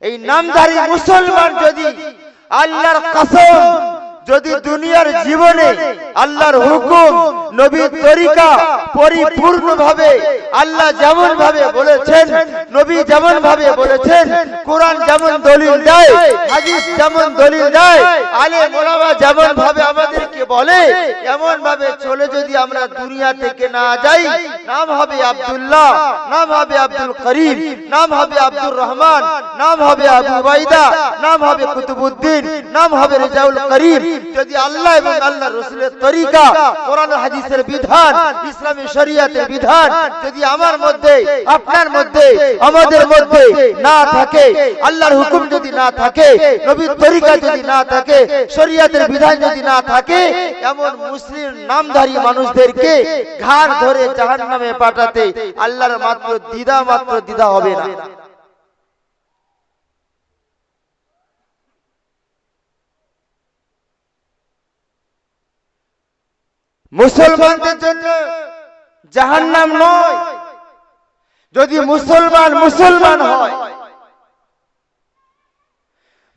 এই নামধারী মুসলমান যদি আল্লাহর কসম যদি দুনিয়ার জীবনে আল্লাহর হুকুম নবীর তরিকা পরিপূর্ণভাবে আল্লাহ যেমন ভাবে বলেছেন, নবী যেমন ভাবে বলেছেন, কোরআন যেমন দলিল দেয়, হাদিস যেমন দলিল দেয়, আলেম ওলামা যেমন ভাবে আমাদেরকে বলে, এমন ভাবে চলে যদি আমরা দুনিয়া থেকে না যাই, নাম হবে আব্দুল্লাহ, নাম হবে আব্দুল করিম, নাম হবে আব্দুর রহমান, নাম হবে আবু উবাইদা, নাম হবে কুতুবউদ্দিন, নাম হবে রেজাউল করিম। যদি আল্লাহ এবং আল্লাহ রাসূলের তরিকা, কোরআন ও হাদিসের বিধান, ইসলামী শরীয়তের বিধান যদি আমার মধ্যে, আপনার মধ্যে, আমাদের মধ্যে না থাকে, আল্লাহর হুকুম যদি না থাকে, নবীর তরিকা যদি না থাকে, শরীয়তের বিধান যদি না থাকে, এমন মুসলিম নামধারী মানুষদেরকে ঘাড় ধরে জাহান্নামে পাঠাতে আল্লাহর মাত্র দ্বিধা হবে না। মুসলমানদের জন্য জাহান্নাম নয়, যদি মুসলমান হয়,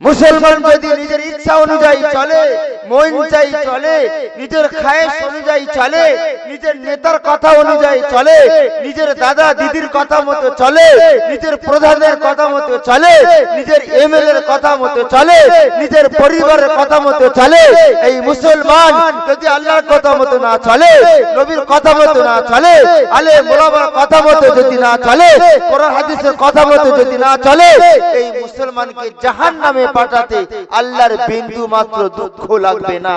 মুসলমান যদি নিজের ইচ্ছা অনুযায়ী চলে, মন চাই চলে, নিজের খায়েশ অনুযায়ী চলে, নিজের নেতার কথা অনুযায়ী চলে, নিজের দাদা দিদির কথা মতো চলে, নিজের প্রধানের কথা মতো চলে, নিজের এমএলএর কথা মতো চলে, নিজের পরিবারের কথা মতো চলে, এই মুসলমান যদি আল্লাহর কথা মতো না চলে, নবীর কথা মতো না চলে, আলেম ওলামার কথা মতো যদি না চলে, কোরআন হাদিসের কথা মতো যদি না চলে, এই মুসলমানকে জাহান্নামে পাঠাতে আল্লাহর বিন্দু মাত্র দুঃখ লাগবে না।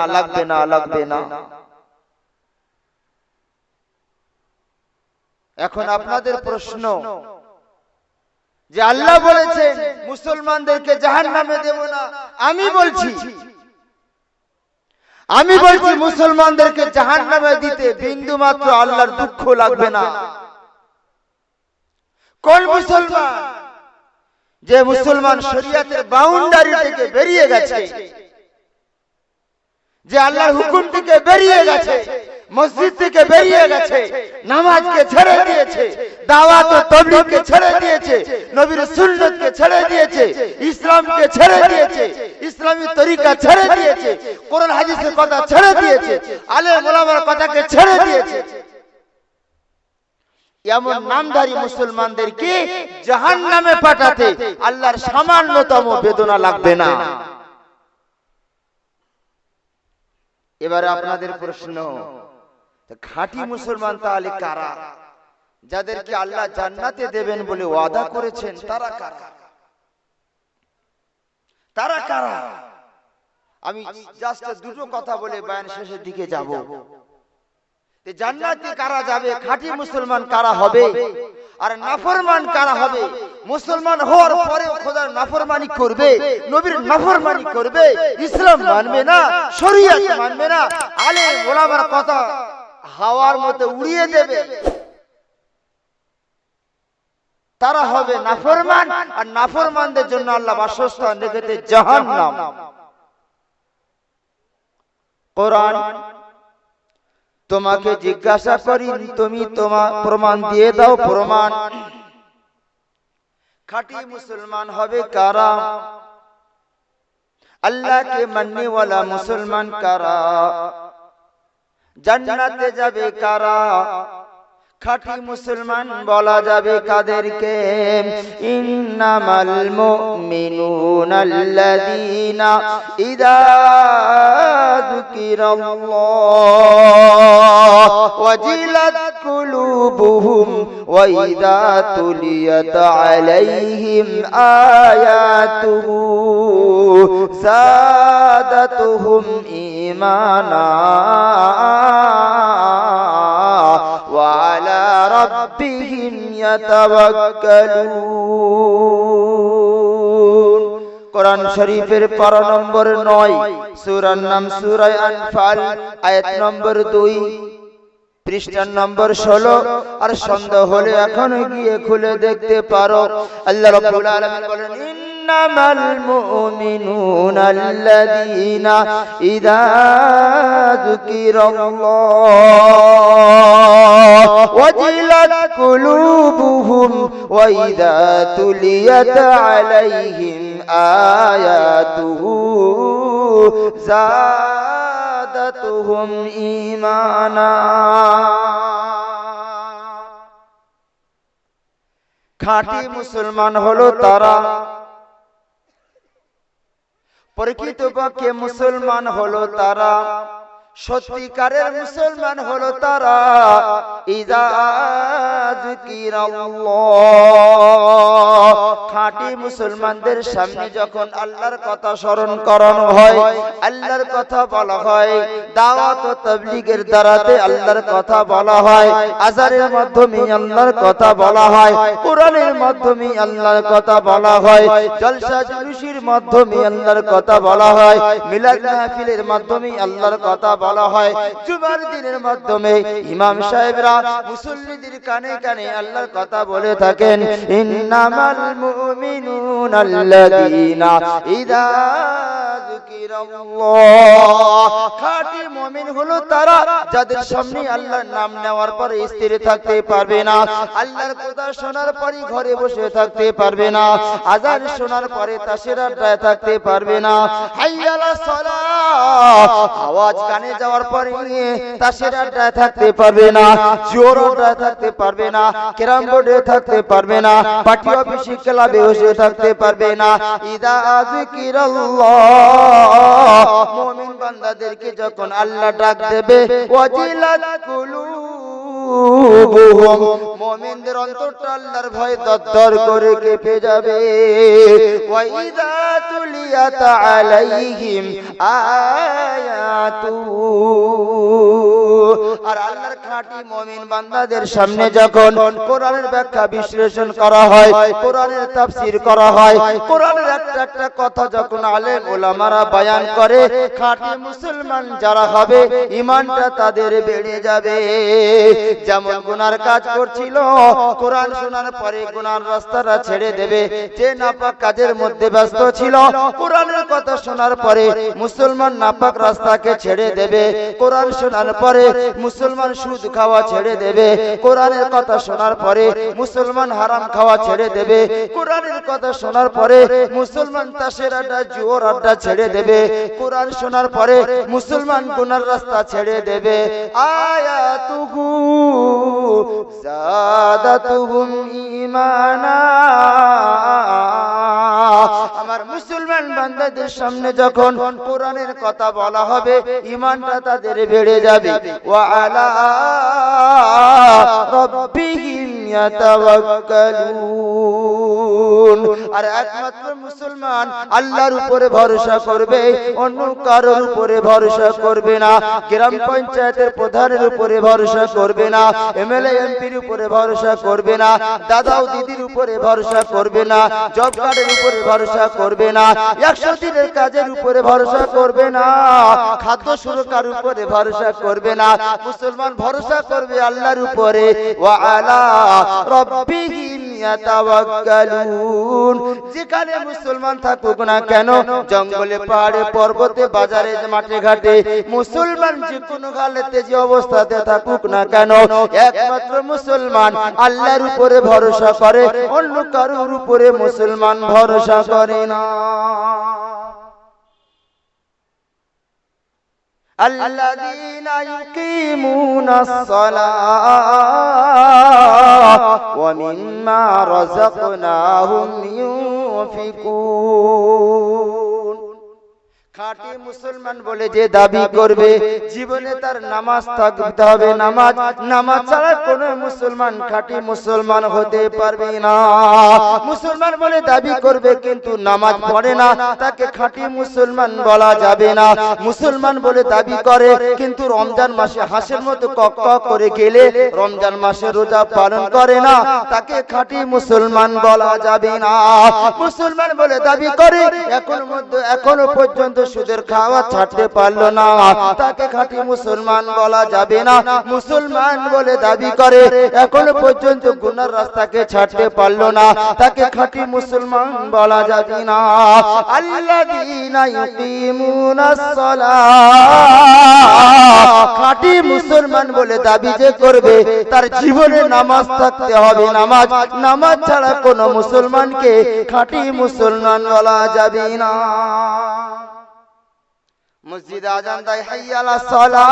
এখন আপনাদের প্রশ্ন যে আল্লাহ বলেছেন মুসলমানদেরকে জাহান্নামে দেব না, আমি বলছি মুসলমানদেরকে জাহান্নামে দিতে বিন্দু মাত্র আল্লাহর দুঃখ লাগবে না। কোন মুসলমান? যে মুসলমান শরীয়তের বাউন্ডারি থেকে বেরিয়ে গেছে, যে আল্লাহর হুকুম থেকে বেরিয়ে গেছে, মসজিদ থেকে বেরিয়ে গেছে, নামাজকে ছেড়ে দিয়েছে, দাওয়াত ও তাবলীগকে ছেড়ে দিয়েছে, নবীর সুন্নতকে ছেড়ে দিয়েছে, ইসলামকে ছেড়ে দিয়েছে, ইসলামী তরিকা ছেড়ে দিয়েছে, কোরআন হাদিসের কথা ছেড়ে দিয়েছে, আলেম ওলামার কথাকে ছেড়ে দিয়েছে, এমন নামধারী মুসলমানদেরকে জাহান্নামে পাঠাতে আল্লাহর সামান্যতম বেদনা লাগবে না। এবারে আপনাদের প্রশ্ন, খাঁটি মুসলমান তাহলে কারা? যাদেরকে আল্লাহ জান্নাতে দেবেন বলে ওয়াদা করেছেন, তারা কারা? তারা কারা? আমি জাস্ট দুটো কথা বলে বয়ান শেষের দিকে যাব। জান্নাতে কারা যাবে, খাঁটি মুসলমান কারা হবে, আর নাফরমান কারা হবে? মুসলমান হওয়ার পরে খোদার নাফরমানি করবে, নবীর নাফরমানি করবে, ইসলাম মানবে না, শরীয়ত মানবে না, আলেম ওলামার কথা হাওয়ার মতো উড়িয়ে দেবে, তারা হবে নাফরমান। আর নাফরমানদের জন্য আল্লাহ বাসস্থান রেখেছে জাহান্নাম। কোরআন তোমাকে জিজ্ঞাসা করি, তুমি তোমার প্রমাণ দিয়ে দাও। প্রমাণ, খাঁটি মুসলমান হবে কারা? আল্লাহকে মাননে ওয়ালা মুসলমান কারা? জান্নাতে যাবে কারা? খাঁটি মুসলমান বলা যাবে কাদেরকে? ইন্নামাল মুমিনুনাল্লাযীনা ইযা যুকিরাল্লাহু ওয়াজিলাত কুলুবুহুম ওয়া ইযা তুলিয়াত আলাইহিম আয়াতুহু যাদাতুহুম ঈমানা ওয়া আলা রাব্বিহিম ইয়াতাওয়াক্কালুন। কোরআন শরীফের পারা নম্বর 9, সূরার নাম সূরা আনফাল, আয়াত নম্বর 2, পৃষ্ঠা নম্বর 16। আর সন্দেহ হলে এখন গিয়ে খুলে দেখতে পারো। আল্লাহ রাব্বুল আলামিন বলেন, ইন্নামাল মুমিনুনাল্লাযীনা ইযা যুকিরাল্লাহু ওয়াজিলাত কুলুবুহুম ওয়া ইযা তুলিয়াত আলাইহিম আয়াতুহু যাদাতুহুম ঈমানা। খাঁটি মুসলমান হলো তারা, প্রকৃতপক্ষে মুসলমান হলো তারা, সত্যিকারের মুসলমান হলো তারা ইযা যিকিরাল্লাহ, খাঁটি মুসলমানদের সামনে যখন আল্লাহর কথা স্মরণ করানো হয়, আল্লাহর কথা বলা হয়, দাওয়াত ও তাবলীগের দ্বারাতে আল্লাহর কথা বলা হয়, আযানের মাধ্যমে আল্লাহর কথা বলা হয়, কোরআনের মাধ্যমে আল্লাহর কথা বলা হয়, জলসা জুলুসের মাধ্যমে আল্লাহর কথা বলা হয়, মিলাদ মাহফিলের মাধ্যমে আল্লাহর কথা বলা হয়, জুমার দিনের মাধ্যমে ইমাম সাহেবরা মুসল্লিদের কানে কানে আল্লাহর কথা বলে থাকেন, ইন্নামাল মুমিনুনা আল্লাযীনা ইযা যিকিরাল্লাহ, খাঁটি মুমিন হলো তারা যাদের সামনে আল্লাহর নাম নেওয়ার পরে স্থির থাকতে পারবে না, আল্লাহর কথা শোনার পরে ঘরে বসে থাকতে পারবে না, আযান শোনার পরে তাসের আড্ডায় থাকতে পারবে না, হাইয়া আলাস সালাহ আওয়াজ কানে যাওয়ার পরে তাসের আড্ডায় থাকতে পারবে না, জোর আড্ডায় থাকতে পারবে না, ক্যারাম বোর্ডে থাকতে পারবে না, পার্টি অফিসে ক্লাবে বসে থাকতে পারবে না। ইযা যিকিরাল্লাহ, মুমিন বান্দাদেরকে যখন আল্লাহ ডাক দেবে, ওয়াজিলাত কুলুবুহুম, মুমিনদের অন্তরটা আল্লাহর ভয়ে দরদর করে কেঁপে যাবে, ওয়া ইযা তুলিয়াত আলাইহিম আয়াতুহু, আর আল্লাহর খাঁটি মুমিন বান্দাদের সামনে যখন কোরআনের ব্যাখ্যা বিশ্লেষণ করা হয়, কোরআনের তাফসীর করা হয়, কোরআনের একটা একটা কথা যখন আলেম ওলামারা বয়ান করে, খাঁটি মুসলমান যারা হবে ঈমানটা তাদের বেড়ে যাবে। যেমন গুনার কাজ করছিল, কোরআন শোনার পরে গুনার রাস্তাটা ছেড়ে দেবে, যে নাপাক কাজের মধ্যে ব্যস্ত ছিল, কোরআনের কথা শোনার পরে মুসলমান নাপাক রাস্তাকে ছেড়ে দেবে, কোরআন শোনার পরে মুসলমান সুদ খাওয়া ছেড়ে দেবে, কোরআনের কথা শোনার পরে মুসলমান হারাম খাওয়া ছেড়ে দেবে, কোরআনের কথা শোনার পরে মুসলমান তাসের আড্ডা জুয়ার আড্ডা ছেড়ে দেবে, কোরআন শোনার পরে মুসলমান গুনার রাস্তা ছেড়ে দেবে। আয়াতুহু যাদাতুহুম ঈমানা, আমার মুসলমান বান্দাদের সামনে যখন কোরআনের কথা বলা হবে, ঈমানটা তাদের বেড়ে যাবে। ওয়া আলা রাব্বিহিম ইয়াতাওয়াক্কালুন, আর একমাত্র মুসলমান আল্লাহর উপরে ভরসা করবে, অন্য কারোর উপরে ভরসা করবে না, গ্রাম পঞ্চায়েতের প্রধানের উপরে ভরসা করবে না, এমএলএ এমপির উপরে ভরসা করবে না, দাদা ও দিদির উপরে ভরসা করবে না, জব কার্ডের উপরে ভরসা করবে না, 100 দিনের কাজের উপরে ভরসা করবে না, খাদ্য সুরক্ষার উপরে ভরসা করবে না, মুসলমান ভরসা করবে আল্লাহর উপরে। ওয়া আলা রাব্বিহিম ইয়াতাওয়াক্কালুন, যেখানে মুসলমান থাকুক না কেন, জঙ্গলে পাহাড়ে পর্বতে বাজারে মাঠে ঘাটে, মুসলমান যে কোনো হালতে যে অবস্থাতে থাকুক না কেন, একমাত্র মুসলমান আল্লাহর উপরে ভরসা করে, অন্য কারোর উপরে মুসলমান ভরসা করে না। আল্লাযীনা ইউকিমুনাস সালাহ ওয়া মিম্মা রাযাকনাহুম ইউনফিকুন, খাঁটি মুসলমান বলে যে দাবি করবে, জীবনে তার নামাজ থাকতে হবে, নামাজ ছাড়া কোনো মুসলমান খাঁটি মুসলমান হতে পারবে না। মুসলমান বলে দাবি করবে কিন্তু নামাজ পড়ে না, তাকে খাঁটি মুসলমান বলা যাবে না। মুসলমান বলে দাবি করে কিন্তু রমজান মাসে হাঁসের মতো কক কক করে গেলে রমজান মাসে রোজা পালন করে না, তাকে খাঁটি মুসলমান বলা যাবে না। মুসলমান বলে দাবি করে এখনো পর্যন্ত সুদের খাওয়া ছাড়তে পারলো না, তাকে খাঁটি মুসলমান বলা যাবে না। মুসলমান বলে দাবি করে, এখনো পর্যন্ত গুনার রাস্তাকে ছাড়তে পারলো না, তাকে খাঁটি মুসলমান বলা যাবে না। আল্লাযীনা ইউকিমুনাস সালাহ, খাঁটি মুসলমান বলে দাবি যে করবে তার জীবনে নামাজ থাকতে হবে। নামাজ ছাড়া কোনো মুসলমানকে খাঁটি মুসলমান বলা যাবে না। মসজিদে আজান দেয় হাইয়া আলাস সালাহ,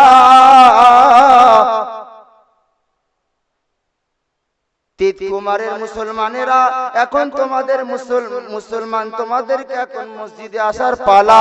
কুমারের মুসলমানেরা এখন তোমাদের মুসলমান তোমাদেরকে এখন মসজিদে আসার পালা।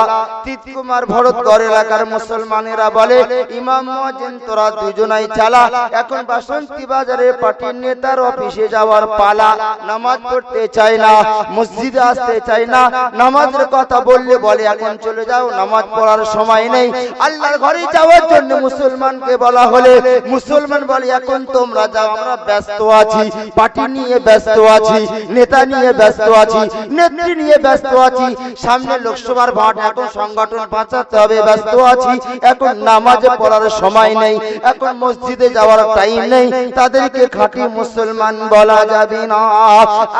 কুমার ভরতগড় এলাকার মুসলমানেরা বলে, ইমাম মুয়াজ্জিন তোরা দুজনাই চালা, এখন বাসন্তী বাজারে পার্টির নেতার অফিসে যাওয়ার পালা। নামাজ পড়তে চায় না, মসজিদে আসতে চায় না, নামাজের কথা বললে বলে এখন চলে যাও, নামাজ পড়ার সময় নেই। আল্লাহর ঘরে যাওয়ার জন্য মুসলমানকে বলা হলে মুসলমান বলে এখন তোমরা যাও, আমরা ব্যস্ত আছি, পার্টি নিয়ে ব্যস্ত আছি, নেতা নিয়ে ব্যস্ত আছি, নেত্রী নিয়ে ব্যস্ত আছি, সামনে লোকসভার ভোট, এখন সংগঠন বাঁচাতে হবে, ব্যস্ত আছি, এখন নামাজে পড়ার সময় নেই, এখন মসজিদে যাওয়ার টাইম নেই, তাদেরকে খাঁটি মুসলমান বলা যাবে না।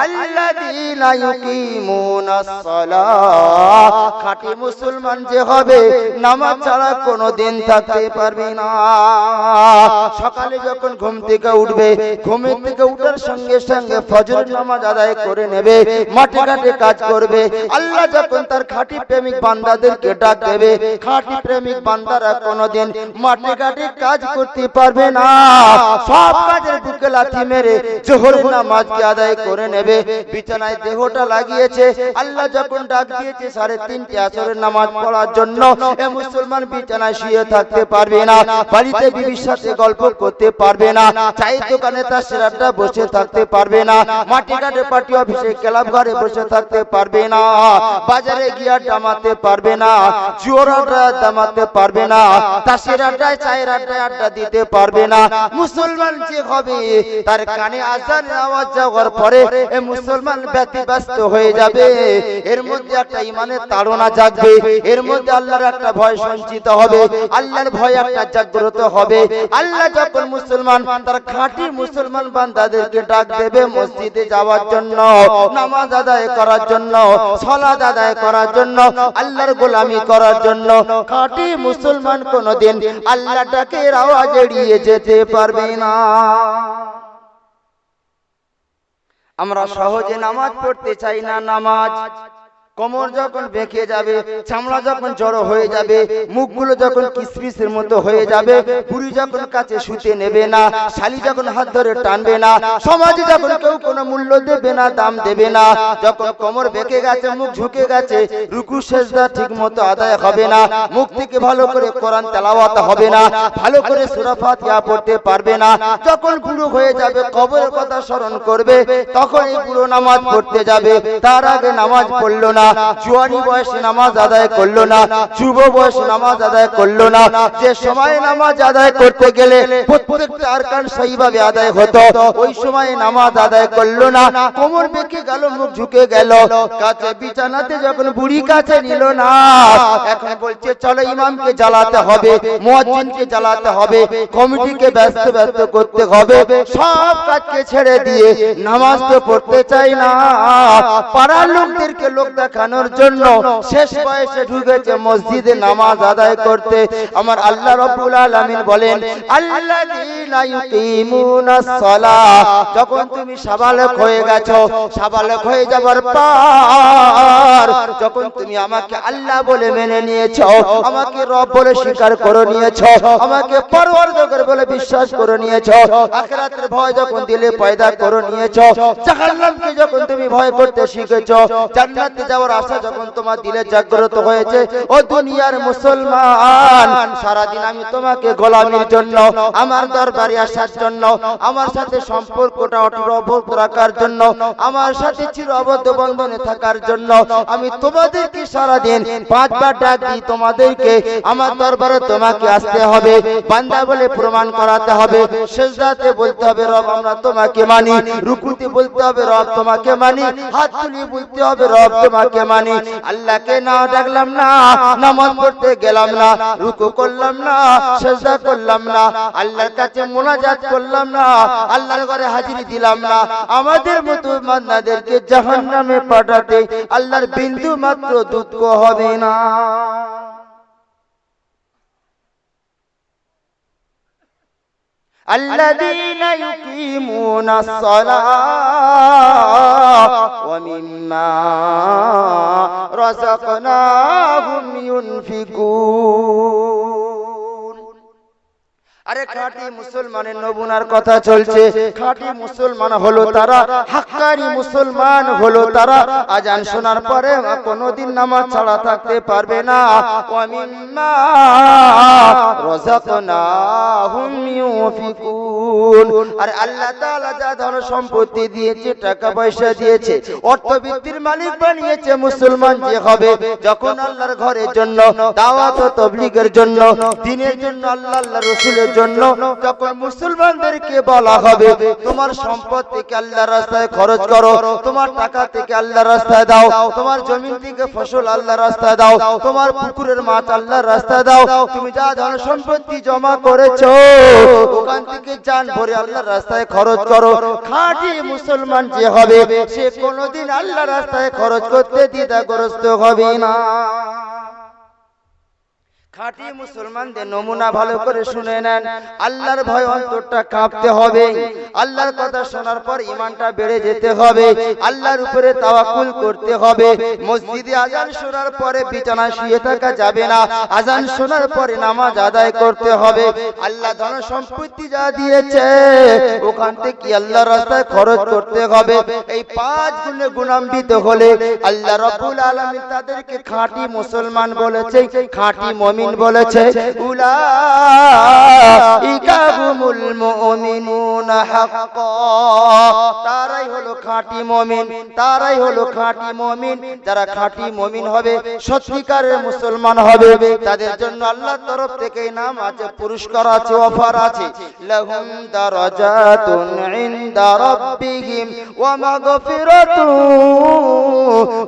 আল্লাযীনা ইউকিমুনাস সালাহ, খাঁটি মুসলমান যে হবে নামাজ ছাড়া কোনোদিন থাকতে পারবে না। সকালে যখন ঘুম থেকে উঠবে, ঘুমের থেকে উঠার সঙ্গে সঙ্গে ফজর নামাজ আদায় করে নেবে, মাঠে ঘাটে কাজ করবে। আল্লাহ যখন তার খাঁটি প্রেমিক বান্দাদেরকে ডাক দেবে, খাঁটি প্রেমিক বান্দারা কোনোদিন মাঠে ঘাটে কাজ করতে পারবে না, সব কাজের বুকে লাথি মেরে জোহরের নামাজকে আদায় করে নেবে। বিছানায় দেহটা লাগিয়েছে, আল্লাহ যখন ডাক দিয়েছে 3:30 আসরের নামাজ পড়ার জন্য, এ মুসলমান বিছানায় শুয়ে থাকতে পারবে না, বাড়িতে বিবির সাথে গল্প করতে পারবে না, চায়ের দোকানে তার সেরাটা বসে থাকতে পারবে না, মাটি ঘাটে পার্টি অফিসে ক্লাব ঘরে বসে থাকতে পারবে না, বাজারে গিয়ে দামাতে পারবে না, জুয়ার আড্ডা দামাতে পারবে না, তাসের আড্ডায় চায়ের আড্ডায় আড্ডা দিতে পারবে না। মুসলমান যে হবে তার কানে আজানের আওয়াজ যাওয়ার পরে এই মুসলমান ব্যতিব্যস্ত হয়ে যাবে, এর মধ্যে একটা ঈমানের তাড়না জাগবে, এর মধ্যে আল্লাহর একটা ভয় সঞ্চিত হবে, আল্লাহর ভয় একটা জাগ্রত হবে। আল্লাহ যখন মুসলমান তার খাঁটি মুসলমান বান্দাদেরকে ডাক দেবে মসজিদে যাওয়ার জন্য, নামাজ আদায় করার জন্য, সালাত আদায় করার জন্য, আল্লাহর গোলামি করার জন্য, খাঁটি মুসলমান কোনদিন আল্লাহ ডাকের আওয়াজ এড়িয়ে যেতে পারবে না। আমরা সহজে নামাজ পড়তে চাই না, নামাজ কোমর যখন বেঁকে যাবে, চামড়া যখন জড়ো হয়ে যাবে, মুখগুলো যখন কিসমিসের মতো হয়ে যাবে, বুড়ি যখন কাছে শুতে নেবে না, শালি যখন হাত ধরে টানবে না, সমাজে যখন কেউ কোনো মূল্য দেবে না, দাম দেবে না, যখন কোমর বেঁকে গেছে, মুখ ঝুঁকে গেছে, রুকু সেজদা ঠিক মতো আদায় হবে না, মুখ থেকে ভালো করে কোরআন তেলাওয়াত হবে না, ভালো করে সূরা ফাতিহা পড়তে পারবে না, যখন বুড়ো হয়ে যাবে, কবরের কথা স্মরণ করবে, তখন এই বুড়ো নামাজ পড়তে যাবে, তার আগে নামাজ পড়লো না, জোয়ানি বয়সে নামাজ আদায় করলো না, যুব বয়সে নামাজ আদায় করলো না, যে সময় নামাজ আদায় করতে গেলে প্রত্যেকটা আরকান সহিভাবে আদায় হতো, ওই সময় নামাজ আদায় করলো না, কোমর বেঁকে গেল, মুখ ঝুঁকে গেল, কাছে বিছানাতে যখন বুড়ি কাছে নিল না, এখন বলছে চলো ইমামকে জ্বালাতে হবে, মুয়াজ্জিনকে জ্বালাতে হবে, কমিটিকে ব্যস্ত করতে হবে, সব কাজকে ছেড়ে দিয়ে নামাজ তো পড়তে চাই না, পাড়ার লোকদেরকে লোক দেখানোর জন্য শেষ বয়সে ঢুকেছে মসজিদে নামাজ আদায় করতে। আমার আল্লাহ রাব্বুল আলামিন বলেন, আল্লাযীনা ইউকিমুনাস সালাহ, যখন তুমি সাবালক হয়ে গেছো, সাবালক হয়ে যাবার পর যখন তুমি আমাকে আল্লাহ বলে মেনে নিয়েছো, আমাকে রব বলে স্বীকার করে নিয়েছো, আমাকে পরওয়ারদিগার বলে বিশ্বাস করে নিয়েছো, আখিরাতের ভয় যখন দিলে পয়দা করে নিয়েছো, জাহান্নামকে যখন তুমি ভয় করতে শিখেছো, জান্নাতে যাওয়ার আশা যখন তোমার দিলে জাগ্রত হয়েছে, ও দুনিয়ার মুসলমান, সারাদিন আমি তোমাকে গোলামির জন্য, আমার দরবারে আসার জন্য, আমার সাথে সম্পর্কটা অটুট রাখার জন্য, আমার সাথে চির অবদ্ধ বন্ধনে থাকার জন্য আমি তোমাদেরকে সারাদিন 5 বার ডাক দিই তোমাদেরকে আমার দরবারে তোমাকে আসতে হবে বান্দা বলে প্রমাণ করাতে হবে সিজদাতে বলতে হবে রব আমরা তোমাকে মানি রুকুতে বলতে হবে রব তোমাকে মানি হাত তুলে বলতে হবে রব তোমাকে মানি আল্লাহকে না ডাকলাম না নামাজ পড়তে গেলাম না রুকু করলাম না সিজদা করলাম না আল্লাহর কাছে মুনাজাত করলাম না আল্লাহর ঘরে হাজিরি দিলাম না আমাদের মতো বান্দাদেরকে জাহান্নামে পাঠাতে আল্লাহর বিন্দু মাত্র দুঃখ হবে না الذين يقيمون الصلاة ومما رزقناهم ينفقون আরে খাঁটি মুসলমানের নমুনার কথা চলছে খাঁটি মুসলমান হলো তারা হাক্কানি মুসলমান হলো তারা আজান শোনার পরে কোনোদিন নামাজ ছাড়া থাকতে পারবে না ওয়া মিম্মা রাযাকনাহুম ইউনফিকুন আর আল্লাহ তাআলা যা ধন সম্পত্তি দিয়েছে টাকা পয়সা দিয়েছে অর্থবৃত্তির মালিক বানিয়েছে মুসলমান যে হবে যখন আল্লাহর ঘরের জন্য দাওয়াত ও তাবলীগের জন্য দ্বীনের জন্য আল্লাহর রাসূলের জন্য যখন মুসলমানদেরকে বলা হবে তোমার সম্পদ থেকে আল্লাহর রাস্তায় খরচ করো তোমার টাকা থেকে আল্লাহর রাস্তায় দাও তোমার জমি থেকে ফসল আল্লাহর রাস্তায় দাও তোমার পুকুরের মাছ আল্লাহর রাস্তায় দাও তুমি যা ধন সম্পত্তি জমা করেছো ওখান থেকে জান ভরে আল্লাহর রাস্তায় খরচ করো খাঁটি মুসলমান যে হবে সে কোনোদিন আল্লাহর রাস্তায় খরচ করতে দ্বিধাগ্রস্ত হবে না খাঁটি মুসলমানদের নমুনা ভালো করে শুনে নেন আল্লাহর ভয় অন্তরটা কাঁপতে হবে আল্লাহর কথা শোনার পর ঈমানটা বেড়ে যেতে হবে আল্লাহর উপরে তাওয়াক্কুল করতে হবে মসজিদে আজান শোনার পরে বিছানায় শুয়ে থাকা যাবে না আজান শোনার পরে নামাজ আদায় করতে হবে আল্লাহ ধন সম্পত্তি যা দিয়েছে ওখান থেকে আল্লাহর রাস্তায় খরচ করতে হবে এই 5 গুণে গুণান্বিত হলে আল্লাহ রাব্বুল আলামিন তাদেরকে খাঁটি মুসলমান বলেছে খাঁটি মুমিন বলেছে উলাইকা হুমুল মুমিনুনা হাক্কা তারাই হলো খাঁটি মুমিন তারাই হলো খাঁটি মুমিন যারা খাঁটি মুমিন হবে সত্যিকারের মুসলমান হবে তাদের জন্য আল্লাহর তরফ থেকে ইনাম আছে পুরস্কার আছে অফার আছে লাহুম দারাজাতুন ইনদা রাব্বিহিম ওয়া মাগফিরাতুন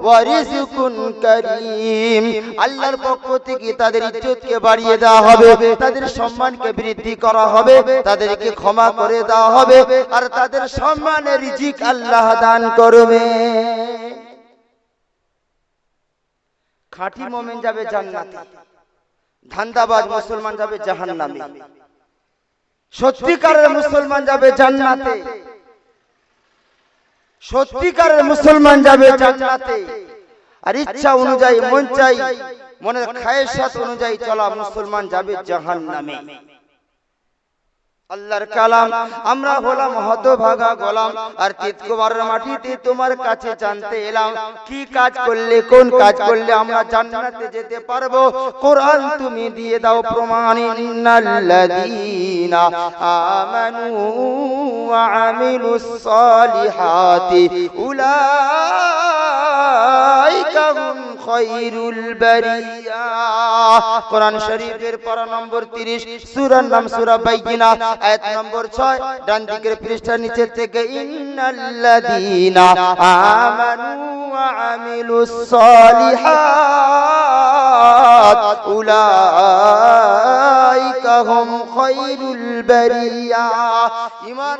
ওয়া রিজকুন কারীম আল্লাহর পক্ষ থেকে তাদের ইজ্জতকে বাড়িয়ে দেওয়া হবে তাদের সম্মানকে বৃদ্ধি করা হবে তাদেরকে ক্ষমা করে দেওয়া হবে আর তাদের সম্মানের রিজিক আল্লাহ দান করবে খাঁটি মুমিন যাবে জান্নাতে ধান্দাবাজ মুসলমান যাবে জাহান্নামে সত্যিকারের মুসলমান যাবে জান্নাতে সত্যিকারের মুসলমান যাবে জান্নাতে আর ইচ্ছা অনুযায়ী মন চাই মনের খায়েশাত অনুযায়ী চলা মুসলমান যাবে জাহান্নামে আল্লাহর কালাম আমরা হলাম হতভাগা গোলাম আর তিতকুমারের মাটিতে তোমার কাছে জানতে এলাম কি কাজ করলে কোন কাজ করলে আমরা জান্নাতে যেতে পারবো কোরআন তুমি দিয়ে দাও প্রমাণ ইন্নাল্লাযীনা আমানু ওয়া আমিলুস সালিহাতি উলাইকা হুম খায়রুল বারিয়া কোরআন শরীফের পারা নম্বর 30 সূরার নাম সূরা বাইয়িনা আয়াত নম্বর 6 ডান দিকের পৃষ্ঠার নিচে থেকে ইন্নাল্লাযীনা আমানু ওয়া আমিলুস সালিহাত উলাইকা হুম খায়রুল বারিয়া ঈমান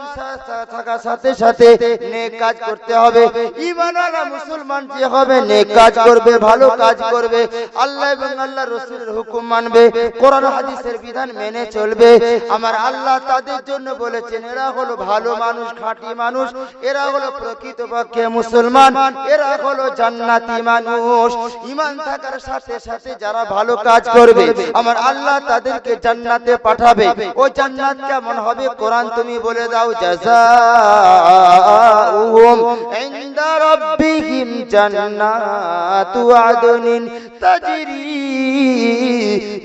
থাকার সাথে সাথে নেক কাজ করতে হবে ঈমানওয়ালা মুসলমান যে হবে নেক কাজ করবে ভালো কাজ করবে আল্লাহ এবং আল্লাহর রাসূলের হুকুম মানবে কোরআন হাদিসের বিধান মেনে চলবে আমার আল্লাহ তাদের জন্য বলেছেন এরা হলো ভালো মানুষ খাঁটি মানুষ এরা হলো প্রকৃতপক্ষে মুসলমান এরা হলো জান্নাতি মানুষ ঈমান থাকার সাথে সাথে যারা ভালো কাজ করবে আমার আল্লাহ তাদেরকে জান্নাতে পাঠাবে ওই জান্নাত কেমন হবে কোরআন তুমি বলে দাও জাযাউহুম ইনদা রাব্বিহিম জান্নাতু আদনিন তাজরি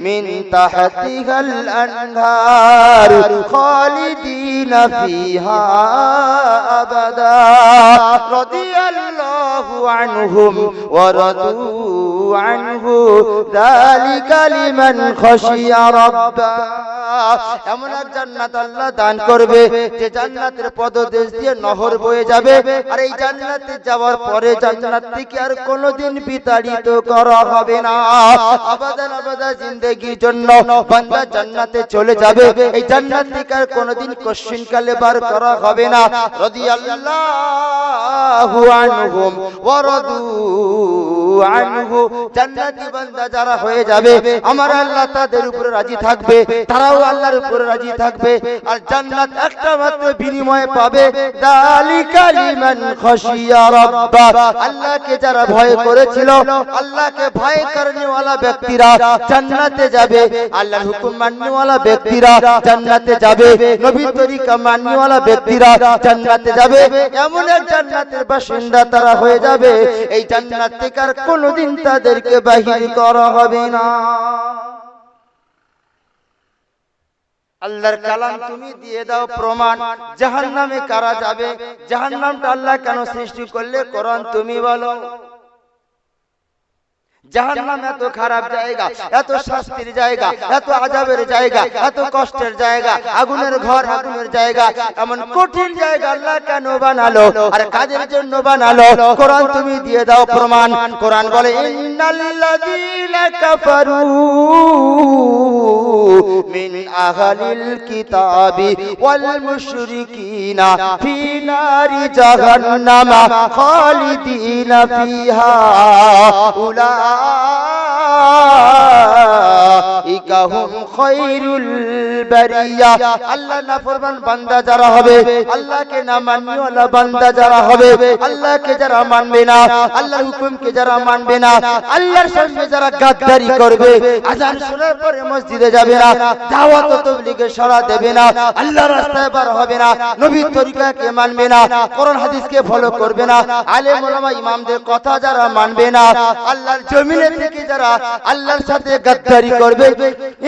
মিন তাহতিহাল আনহার খালিদিনা ফিহা আবাদা রাদিয়াল্লাহু আনহুম ওয়া রাদু আনহু যালিকা লিমান খাশিয়া রাব্বা। এমন এক জান্নাত আল্লাহ দান করবে যে জান্নাতের পদদেশ দিয়ে নহর বয়ে যাবে, আর এই জান্নাতে যাওয়ার পরে জান্নাত থেকে আর কোনোদিন বিতাড়িত করা হবে না। আবাদান আবাদা জিন্দেগির জন্য বান্দা জান্নাতে চলে যাবে, এই জান্নাত থেকে আর কোনোদিন কশিনকালে বার করা হবে না। রাদিয়াল্লাহু আনহুম ওয়া রাদু আনহু, জান্নাতি বান্দা যারা হয়ে যাবে আমার আল্লাহ তাদের উপরে রাজি থাকবে, তারাও আল্লাহর উপরে রাজি থাকবে, আর জান্নাত একটা মাত্র বিনিময়ে পাবে। যালিকা লিমান খাশিয়া রাব্বা, আল্লাহকে যারা ভয় করেছিল, আল্লাহকে ভয় করনেওয়ালা ব্যক্তিরা জান্নাতে যাবে, আল্লাহর হুকুম মাননেওয়ালা ব্যক্তিরা জান্নাতে যাবে, নবীর তরিকা মাননেওয়ালা ব্যক্তিরা জান্নাতে যাবে। এমন এক জান্নাতের বাসিন্দা তারা হয়ে যাবে, এই জান্নাত থেকে আর কোনোদিন তাদেরকে বাহির করা হবে না। আল্লাহর কালাম তুমি দিয়ে দাও প্রমাণ, জাহান্নামে কারা যাবে, জাহান্নামটা আল্লাহ কেন সৃষ্টি করলে কোরআন তুমি বলো। জাহান্নাম এত খারাপ জায়গা, এত শাস্তির জায়গা, এত আযাবের জায়গা, এত কষ্টের জায়গা, আগুনের ঘর, আগুনের জায়গা, এমন কঠিন জায়গা আল্লাহ কেন বানালো, আর কাদের জন্য বানালো কোরআন তুমি দিয়ে দাও প্রমাণ। কোরআন বলে ইন্নাল্লাযীনা কাফারু মিন আহলিল কিতাবি ওয়াল মুশরিকিনা ফি নারি জাহান্নাম খালিদিনা ফিহা উলাইকা হুম খায়রুল বারিয়া। আল্লাহ নাফরমান বান্দা যারা হবে, আল্লাহকে না মাননেওয়ালা বান্দা যারা হবে, আল্লাহকে যারা মানবে না, আল্লাহর হুকুমকে যারা মানবে না, আল্লাহর সঙ্গে যারা গাদ্দারি করবে, আযান শোনার পরে মসজিদে যাবে না, দাওয়াত ও তাবলীগে সাড়া দেবে না, আল্লাহর রাস্তায় বার হবে না, নবীর তরিকাকে মানবে না, কোরআন হাদিসকে ফলো করবে না, আলেম ওলামা ইমামদের কথা যারা মানবে না, আল্লাহর জমিনে থেকে যারা আল্লাহর সাথে গাদ্দারি করবে,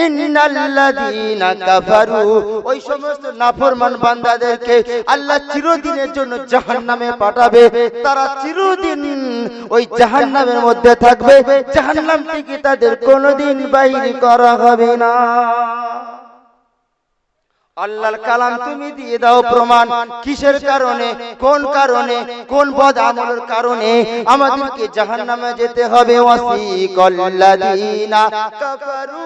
ইন্নাল্লাযীনা কাফারু, ওই সমস্ত নাফরমান বান্দাদেরকে আল্লাহ চিরদিনের জন্য জাহান্নামে পাঠাবে। তারা চিরদিন ওই জাহান্নামের মধ্যে থাকবে, জাহান্নাম থেকে তাদের কোনোদিন বাইর করা হবে না। আল্লাহর কালাম তুমি দিয়ে দাও প্রমাণ, কিসের কারণে, কোন কারণে, কোন বদ আমলের কারণে আমাদেরকে জাহান্নামে যেতে হবে। ওয়াসিকাল্লাযীনা কাফারু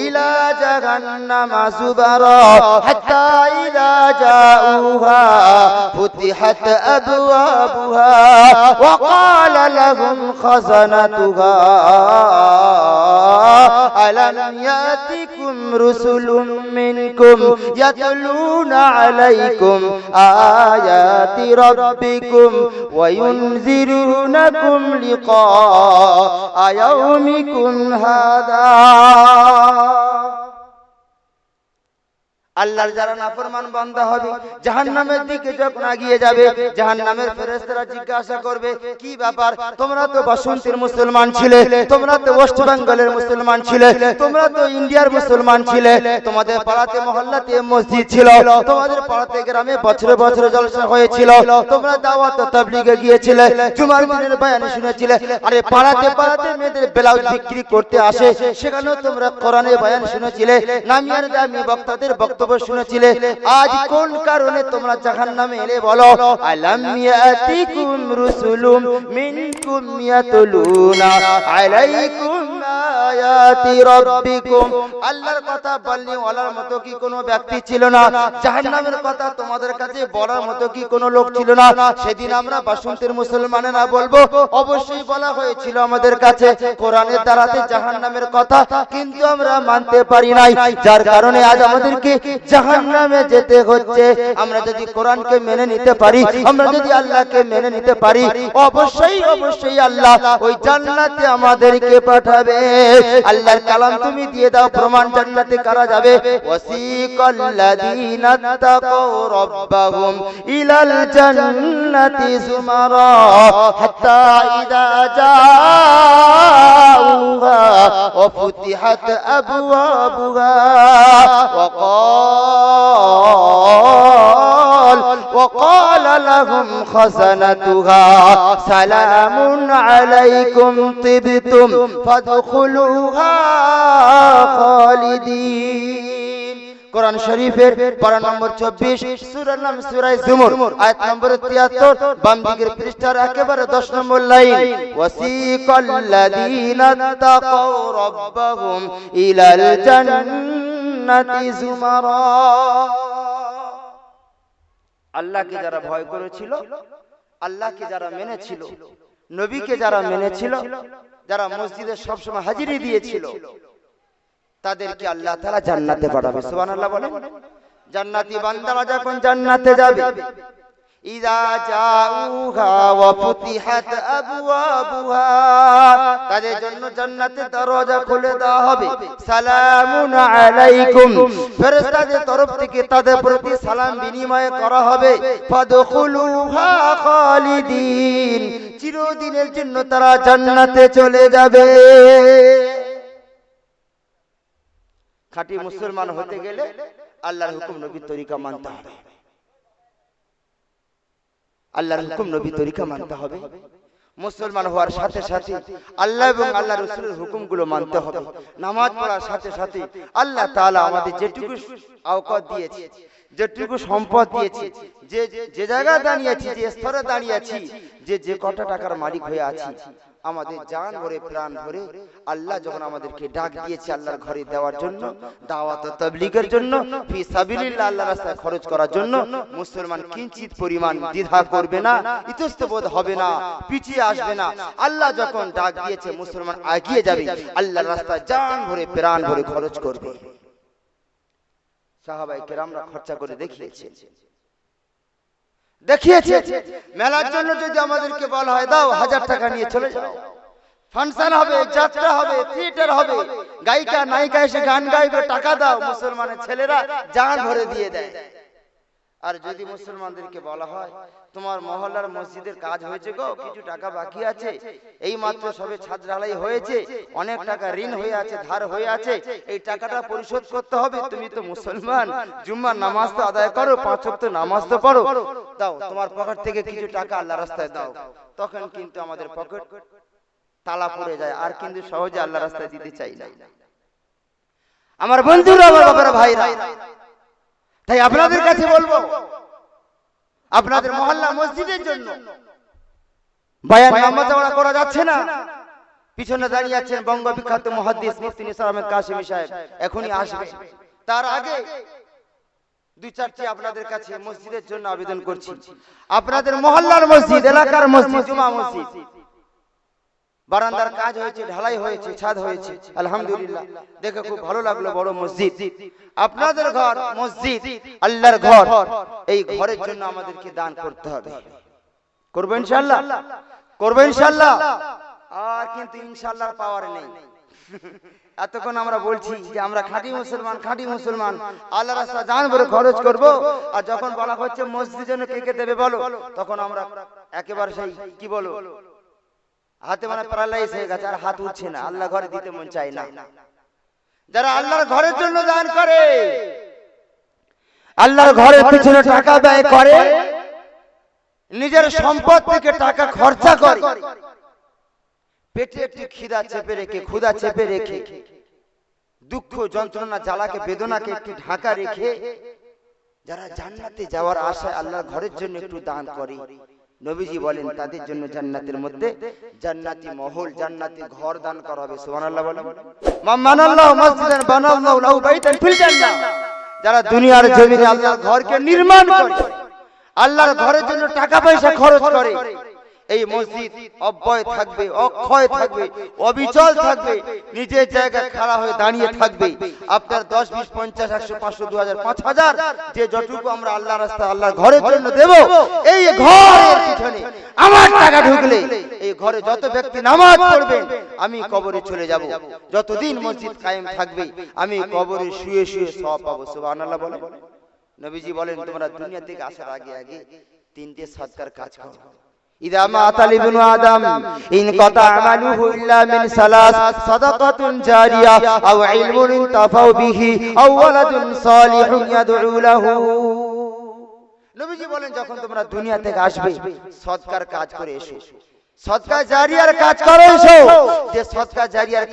ইলা জাহান্নামা যুবারা হাত্তা ইযা জাউহা ফুতিহাত আবওয়াবুহা ওয়া ক্বালা লাহুম খাযানাতুহা আলাম ইয়াতিকুম রুসুলুম মিনকুম ইয়াতলুনা আলাইকুম আয়াতি রাব্বিকুম ওয়া ইউনযিরুনাকুম লিকা ইয়াউমিকুম হাদা। আল্লাহর যারা নাফরমান বান্দা হবে জাহান্নামের দিকে যখন এগিয়ে যাবে, জাহান্নামের ফেরেশতারা জিজ্ঞাসা করবে কি ব্যাপার, তোমরা তো বাসন্তীর মুসলমান ছিলে, তোমরা তো ওয়েস্ট বেঙ্গলের মুসলমান ছিলে, তোমরা তো ইন্ডিয়ার মুসলমান ছিলে, তোমাদের পাড়াতে মহল্লাতে মসজিদ ছিল, তোমাদের পাড়াতে গ্রামে বছরে বছরে জলসা হয়েছিল, তোমরা দাওয়াত ও তাবলীগে গিয়েছিলে, জুমার দিনের বয়ান শুনেছিলে, আরে পাড়াতে পাড়াতে মেয়েদের ব্লাউজ বিক্রি করতে আসে, সেখানেও তোমরা কোরআনের বয়ান শুনেছিলে, নামিয়ার দামি বক্তাদের বক্তব্য শুনেছিলে, আজ কোন কারণে তোমরা জাহান্নামে এলে বলো। আলাম ইয়াতিকুম রুসুলুম মিনকুম ইয়াতলুনা আলাইকুম আয়াতি রাব্বিকুম। আল্লাহর কথা বলনি ওয়ালার মতো কি কোনো ব্যক্তি ছিল না, জাহান্নামের কথা তোমাদের কাছে বলার মতো কি কোনো লোক ছিল না। সেদিন আমরা বাসন্তীর মুসলমানেরা বলবো, অবশ্যই বলা হয়েছিল আমাদের কাছে কোরআনের দ্বারাতে জাহান্নামের কথা, কিন্তু আমরা মানতে পারি নাই, যার কারণে আজ আমাদেরকে জাহান্নামে যেতে হচ্ছে। আমরা যদি কোরআনকে মেনে নিতে পারি, আমরা যদি আল্লাহকে মেনে নিতে পারি, অবশ্যই অবশ্যই আল্লাহ ওই জান্নাতে আমাদেরকে পাঠাবে। আল্লাহর কালাম তুমি দিয়ে দাও, প্রমাণ জান্নাতে কারা যাবে? ওয়াসিকাল্লাযীনা তাকাউ রাব্বাহুম ইলাল জান্নাতি যুমারা হাত্তা ইযা জাউহা ওয়া ফুতিহাত আবওয়াবুহা وقال لهم خزنتها سلام عليكم طبتم فادخلوها خالدين। কোরআন শরীফের পারা নম্বর 24, সূরার নাম সূরা জুমর, আয়াত নম্বর 73, বাম দিকের পৃষ্ঠার একেবারে 10 নম্বর লাইন। ওয়াসিকাল্লাযীনা তাকাউ রাব্বাহুম ইলাল জান্নাতি যুমারা। আল্লাহকে যারা ভয় করেছিল, আল্লাহকে যারা মেনেছিল, নবীকে যারা মেনেছিল, যারা মসজিদে সবসময় হাজিরি দিয়েছিল, তাদেরকে আল্লাহ তাআলা জান্নাতে পাঠাবে। সুবহানাল্লাহ বলেন। জান্নাতি বান্দারা যখন জান্নাতে যাবে, ইযা জাউহা ওয়া ফুতিহাত আবওয়াবুহা, তাদের জন্য জান্নাতের দরজা খুলে দেওয়া হবে। সালামুন আলাইকুম, ফেরেশতাদের তরফ থেকে তাদের প্রতি সালাম বিনিময় করা হবে। ফাদখুলুহা খালিদিন, চিরদিনের জন্য তারা জান্নাতে চলে যাবে। খাঁটি মুসলমান হতে গেলে আল্লাহর হুকুম নবীর তরিকা মানতে হবে। আল্লাহর হুকুম নবীর তরিকা মানতে হবে। মুসলমান হওয়ার সাথে সাথে আল্লাহ এবং আল্লাহ রাসূলের হুকুমগুলো মানতে হবে। নামাজ পড়ার সাথে সাথে আল্লাহ তাআলা আমাদের যেটুকু আওকাত দিয়েছে, যেটুকু সম্পদ দিয়েছে, যে জায়গায় দাঁড়িয়েছি, যে স্তরে দাঁড়িয়েছি, যে কত টাকার মালিক হয়ে আছি, আমাদের জান ভরে প্রাণ ভরে আল্লাহ যখন আমাদেরকে ডাক দিয়েছে আল্লাহর ঘরে দেওয়ার জন্য, দাওয়াত ও তাবলীগের জন্য, ফি সাবিলিল্লাহ আল্লাহর রাস্তায় খরচ করার জন্য, মুসলমান কিঞ্চিত পরিমাণ দ্বিধা করবে না, ইতস্তবোধ হবে না, পিছিয়ে আসবে না। আল্লাহ যখন ডাক দিয়েছে মুসলমান এগিয়ে যাবে, আল্লাহর রাস্তায় জান ভরে প্রাণ ভরে খরচ করবে। সাহাবায়ে কেরামরা খরচা করে দেখিয়েছে। মেলার জন্য যদি আমাদেরকে বলা হয় দাও 1000 টাকা নিয়ে চলে যাও, ফাংশন হবে, যাত্রা হবে, থিয়েটার হবে, গায়িকা নায়িকা এসে গান গাইবে, টাকা দাও, মুসলমানের ছেলেরা জান ভরে দিয়ে দেয়। আর যদি মুসলমানদেরকে বলা হয় তোমার মহল্লার মসজিদের কাজ হয়েছে গো, কিছু টাকা বাকি আছে, এই মাত্র সবে ছাদ ঢালাই হয়েছে, অনেক টাকা ঋণ হয়ে আছে, ধার হয়ে আছে, এই টাকাটা পরিশোধ করতে হবে, তুমি তো মুসলমান, জুম্মার নামাজ তো আদায় করো, 5 ওয়াক্ত নামাজ তো পড়ো, দাও তোমার পকেট থেকে কিছু টাকা আল্লাহর রাস্তায় দাও। তখন কিন্তু আমাদের পকেট তালা পড়ে যায়, আর কিন্তু সহজে আল্লাহর রাস্তায় দিতে চাই না। আমার বন্ধুরা, আমার বাবারা, ভাইরা, তাই আপনাদের কাছে বলবো, আপনাদের মহল্লা মসজিদের জন্য বয়ান নামাজ করা যাচ্ছে না, পিছনে দাঁড়িয়ে আছেন বঙ্গ বিখ্যাত মুহাদ্দিস মুফতি নিসার আহমেদ কাশিমি সাহেব, এখনই আসবে। তার আগে 2-4টি আপনাদের কাছে মসজিদের জন্য আবেদন করছি। আপনাদের মহল্লার মসজিদ, এলাকার মসজিদ, জুমা মসজিদ, বারান্দার কাজ হয়েছে, ঢালাই হয়েছে, ছাদ হয়েছে, আলহামদুলিল্লাহ, দেখে খুব ভালো লাগলো। বড় মসজিদ, আপনাদের ঘর মসজিদ, আল্লাহর ঘর, এই ঘরের জন্য আমাদেরকে দান করতে হবে। করব ইনশাআল্লাহ, করব ইনশাআল্লাহ। আর কিন্তু ইনশাআল্লাহর পাওয়ার নেই। এতক্ষণ আমরা বলছি যে আমরা খাঁটি মুসলমান, খাঁটি মুসলমান, আল্লাহর রাস্তায় জান ভরে খরচ করব, আর যখন বলা হচ্ছে মসজিদের জন্য কে কে দেবে বলো, তখন আমরা একেবারে সেই কি বলো, হাতে মানে প্যারালাইজ হয়ে গেছে, আর হাত উঠছে না, আল্লাহ ঘরে দিতে মন চায় না। যারা আল্লাহর ঘরের জন্য দান করে, আল্লাহর ঘরের পিছনে টাকা ব্যয় করে, নিজের সম্পদ থেকে টাকা খরচা করে, পেটে একটু খিদা চেপে রেখে, ক্ষুধা চেপে রেখে, দুঃখ যন্ত্রণা জ্বালাকে বেদনাকে একটু ঢাকা রেখে, যারা জান্নাতে যাওয়ার আশায় আল্লাহর ঘরের জন্য একটু দান করে, নবীজি বলেন তাদের জন্য জান্নাতের মধ্যে জান্নাতি মহল, জান্নাতি ঘর দান করা হবে। সুবহানাল্লাহ বলেন। মানাল্লাহু মাসজিদান বানাল্লাহু লাহু বাইতান ফিল জান্নাহ, যারা দুনিয়ার জমিনে আল্লাহর ঘরকে নির্মাণ করে, আল্লাহর ঘরের জন্য টাকা পয়সা খরচ করে, এই মসজিদ অব্যয় থাকবে, অক্ষয় থাকবে, অবিচল থাকবে, নিজের জায়গায় খাড়া হয়ে দাঁড়িয়ে থাকবে। আপনার 10, 20, 50, 100, 500, 2000, 5000 যে যতটুকু আমরা আল্লাহ রাস্তায় আল্লাহর ঘরের জন্য দেব, এই ঘরের পিছনে আমার টাকা ঢুকলে এই ঘরে যত ব্যক্তি নামাজ পড়বেন আমি কবরে চলে যাব। যতদিন মসজিদ কায়েম থাকবে আমি কবরে শুয়ে শুয়ে সওয়াব পাবো। সুবহানাল্লাহ বলে। নবীজি বলেন তোমরা দুনিয়া থেকে আসার আগে আগে তিনটে সদকার কাজ করো। ইদা মাতাল ইবনু আদম ইনকাতা আমালুহু ইল্লা মিন সালাস সাদাকাতুন জারিয়া আও ইলমুন ইনতাফাউ বিহি আও ওয়ালাদুন সালিহুন ইয়াদউ লাহু। নবীজি বলেন যখন তোমরা দুনিয়া থেকে আসবে সদকার কাজ করে এসো, সদকা জারিয়ার কাজ করো এসো। যে সদকা জারিয়ার